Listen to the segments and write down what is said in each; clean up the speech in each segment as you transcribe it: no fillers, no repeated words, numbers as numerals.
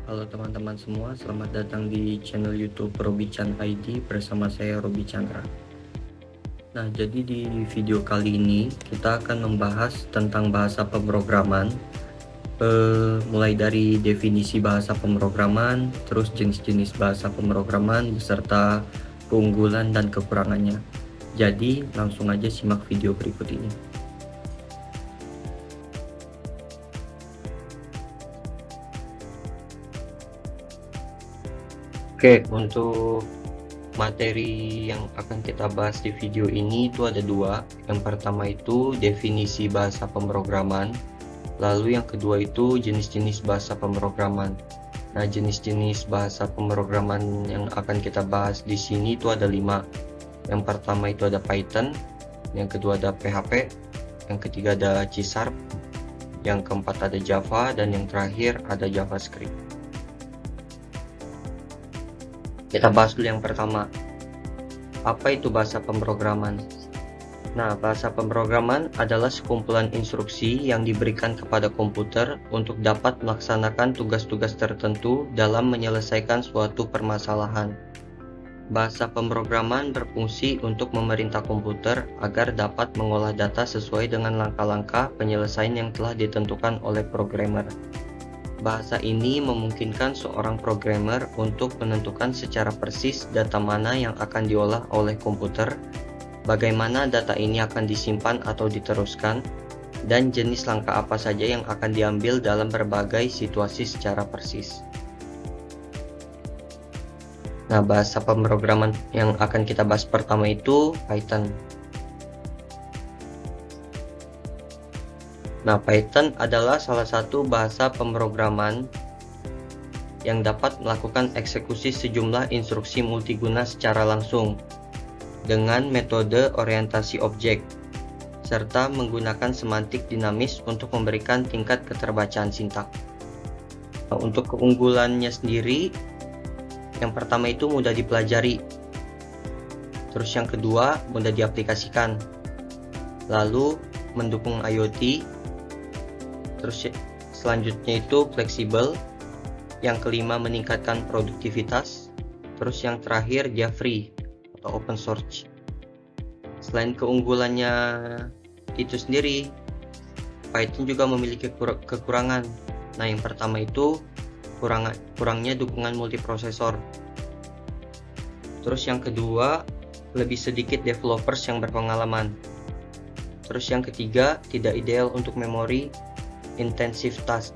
Halo teman-teman semua, selamat datang di channel YouTube Robi Chan ID bersama saya Robi Chandra. Nah, jadi di video kali ini kita akan membahas tentang bahasa pemrograman, mulai dari definisi bahasa pemrograman, terus jenis-jenis bahasa pemrograman beserta keunggulan dan kekurangannya. Jadi langsung aja simak video berikut ini. Oke, untuk materi yang akan kita bahas di video ini itu ada dua. Yang pertama itu definisi bahasa pemrograman, lalu yang kedua itu jenis-jenis bahasa pemrograman. Nah, jenis-jenis bahasa pemrograman yang akan kita bahas di sini itu ada 5. Yang pertama itu ada Python, yang kedua ada PHP, yang ketiga ada C#, yang keempat ada Java, dan yang terakhir ada JavaScript. Kita bahas dulu yang pertama. Apa itu bahasa pemrograman? Nah, bahasa pemrograman adalah sekumpulan instruksi yang diberikan kepada komputer untuk dapat melaksanakan tugas-tugas tertentu dalam menyelesaikan suatu permasalahan. Bahasa pemrograman berfungsi untuk memerintah komputer agar dapat mengolah data sesuai dengan langkah-langkah penyelesaian yang telah ditentukan oleh programmer. Bahasa ini memungkinkan seorang programmer untuk menentukan secara persis data mana yang akan diolah oleh komputer, bagaimana data ini akan disimpan atau diteruskan, dan jenis langkah apa saja yang akan diambil dalam berbagai situasi secara persis. Nah, bahasa pemrograman yang akan kita bahas pertama itu Python. Nah, Python adalah salah satu bahasa pemrograman yang dapat melakukan eksekusi sejumlah instruksi multiguna secara langsung dengan metode orientasi objek, serta menggunakan semantik dinamis untuk memberikan tingkat keterbacaan sintak. Nah, untuk keunggulannya sendiri, yang pertama itu mudah dipelajari, terus yang kedua mudah diaplikasikan, lalu mendukung IoT, terus selanjutnya itu fleksibel, yang kelima meningkatkan produktivitas, terus yang terakhir dia free atau open source. Selain keunggulannya itu sendiri, Python juga memiliki kekurangan. Nah, yang pertama itu kurangnya dukungan multiprosesor. Terus yang kedua, lebih sedikit developers yang berpengalaman. Terus yang ketiga, tidak ideal untuk memori intensive task.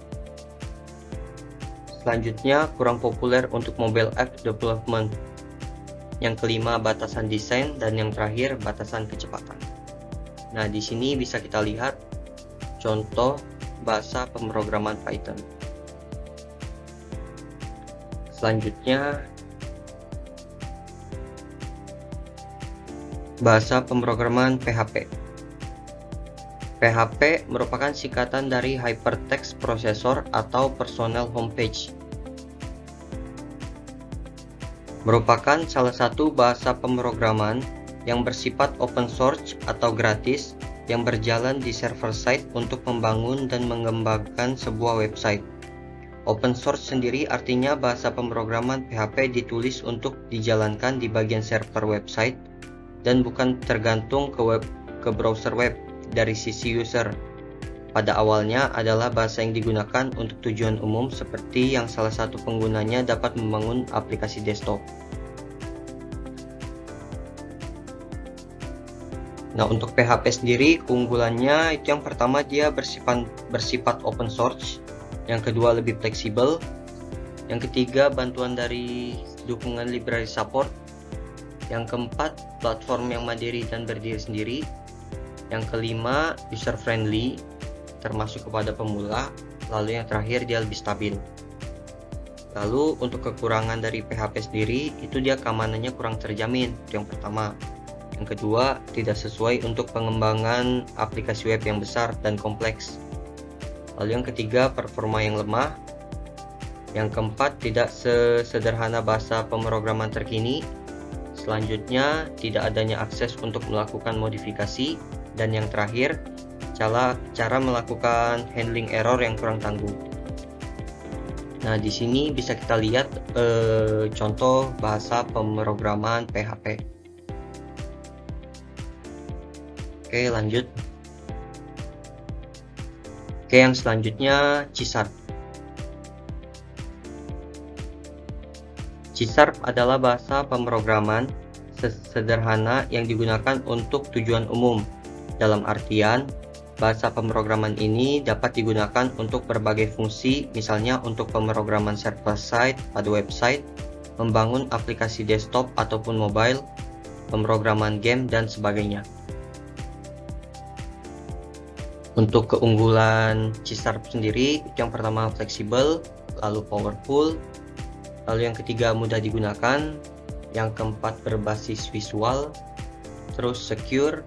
Selanjutnya, kurang populer untuk mobile app development. Yang kelima, batasan desain, dan yang terakhir, batasan kecepatan. Nah, di sini bisa kita lihat contoh bahasa pemrograman Python. Selanjutnya, bahasa pemrograman PHP. PHP merupakan singkatan dari Hypertext Processor atau Personal Homepage. Merupakan salah satu bahasa pemrograman yang bersifat open source atau gratis yang berjalan di server side untuk membangun dan mengembangkan sebuah website. Open source sendiri artinya bahasa pemrograman PHP ditulis untuk dijalankan di bagian server website dan bukan tergantung ke browser web dari sisi user. Pada awalnya adalah bahasa yang digunakan untuk tujuan umum seperti yang salah satu penggunanya dapat membangun aplikasi desktop. Nah, untuk PHP sendiri keunggulannya itu yang pertama dia bersifat open source, yang kedua lebih fleksibel, yang ketiga bantuan dari dukungan library support, yang keempat platform yang mandiri dan berdiri sendiri, yang kelima user friendly termasuk kepada pemula, lalu yang terakhir dia lebih stabil. Lalu untuk kekurangan dari PHP sendiri itu dia keamanannya kurang terjamin, itu yang pertama. Yang kedua, tidak sesuai untuk pengembangan aplikasi web yang besar dan kompleks. Lalu yang ketiga, performa yang lemah. Yang keempat, tidak sesederhana bahasa pemrograman terkini. Selanjutnya, tidak adanya akses untuk melakukan modifikasi. Dan yang terakhir, cara melakukan handling error yang kurang tangguh. Nah, di sini bisa kita lihat contoh bahasa pemrograman PHP. Oke, lanjut. Oke, yang selanjutnya C#. C# adalah bahasa pemrograman sederhana yang digunakan untuk tujuan umum. Dalam artian, bahasa pemrograman ini dapat digunakan untuk berbagai fungsi, misalnya untuk pemrograman server-side pada website, membangun aplikasi desktop ataupun mobile, pemrograman game, dan sebagainya. Untuk keunggulan C# sendiri, yang pertama fleksibel, lalu powerful, lalu yang ketiga mudah digunakan, yang keempat berbasis visual, terus secure,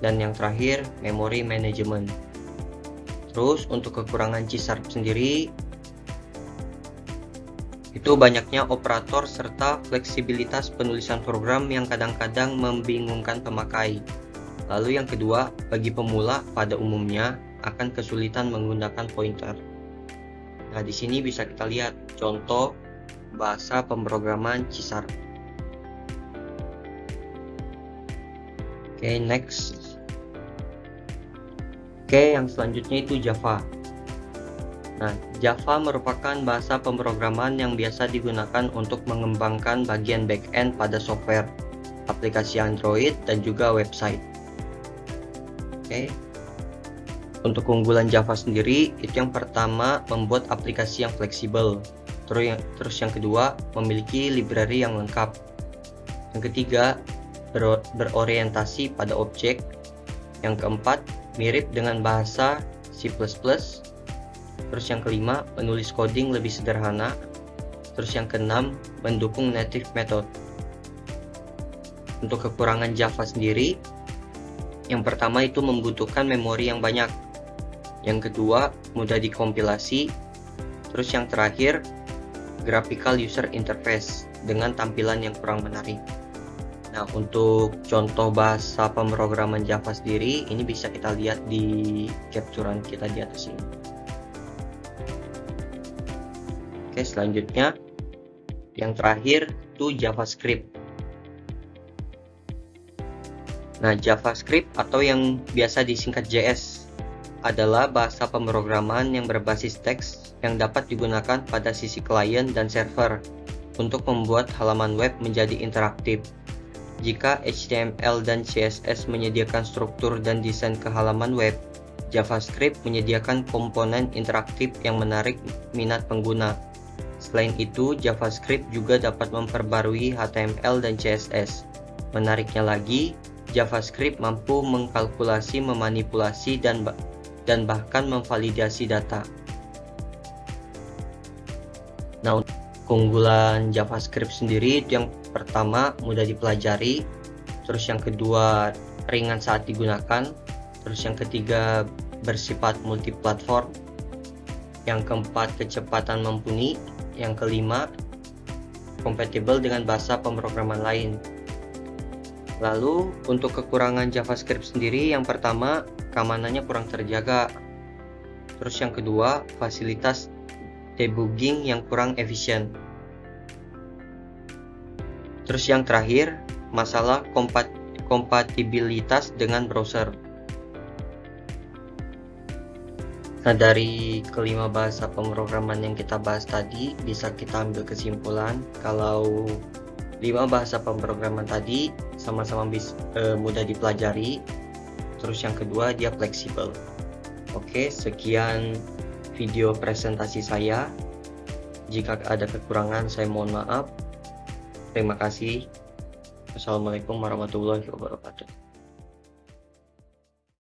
dan yang terakhir memory management. Terus untuk kekurangan C# sendiri, itu banyaknya operator serta fleksibilitas penulisan program yang kadang-kadang membingungkan pemakai. Lalu yang kedua, bagi pemula pada umumnya akan kesulitan menggunakan pointer. Nah, di sini bisa kita lihat contoh bahasa pemrograman C#. Oke, next. Oke, yang selanjutnya itu Java. Nah, Java merupakan bahasa pemrograman yang biasa digunakan untuk mengembangkan bagian back-end pada software, aplikasi Android, dan juga website. Oke. Untuk keunggulan Java sendiri, itu yang pertama membuat aplikasi yang fleksibel. Terus yang kedua, memiliki library yang lengkap. Yang ketiga, berorientasi pada objek. Yang keempat, mirip dengan bahasa C++. Terus yang kelima, menulis coding lebih sederhana. Terus yang keenam, mendukung native method. Untuk kekurangan Java sendiri, yang pertama itu membutuhkan memori yang banyak. Yang kedua, mudah dikompilasi. Terus yang terakhir, graphical user interface dengan tampilan yang kurang menarik. Nah, untuk contoh bahasa pemrograman Java sendiri, ini bisa kita lihat di capturean kita di atas ini. Oke, selanjutnya yang terakhir itu JavaScript. Nah, JavaScript atau yang biasa disingkat JS adalah bahasa pemrograman yang berbasis teks yang dapat digunakan pada sisi klien dan server untuk membuat halaman web menjadi interaktif. Jika HTML dan CSS menyediakan struktur dan desain ke halaman web, JavaScript menyediakan komponen interaktif yang menarik minat pengguna. Selain itu, JavaScript juga dapat memperbarui HTML dan CSS. Menariknya lagi, JavaScript mampu mengkalkulasi, memanipulasi, dan bahkan memvalidasi data. Nah, keunggulan JavaScript sendiri itu yang pertama mudah dipelajari, terus yang kedua ringan saat digunakan, terus yang ketiga bersifat multiplatform, yang keempat kecepatan mumpuni, yang kelima kompatibel dengan bahasa pemrograman lain. Lalu untuk kekurangan JavaScript sendiri, yang pertama keamanannya kurang terjaga, terus yang kedua fasilitas debugging yang kurang efisien, terus yang terakhir masalah kompatibilitas dengan browser. Nah, dari kelima bahasa pemrograman yang kita bahas tadi, bisa kita ambil kesimpulan kalau 5 bahasa pemrograman tadi sama-sama mudah dipelajari, terus yang kedua dia fleksibel. Oke, sekian video presentasi saya. Jika ada kekurangan saya mohon maaf. Terima kasih. Assalamualaikum warahmatullahi wabarakatuh.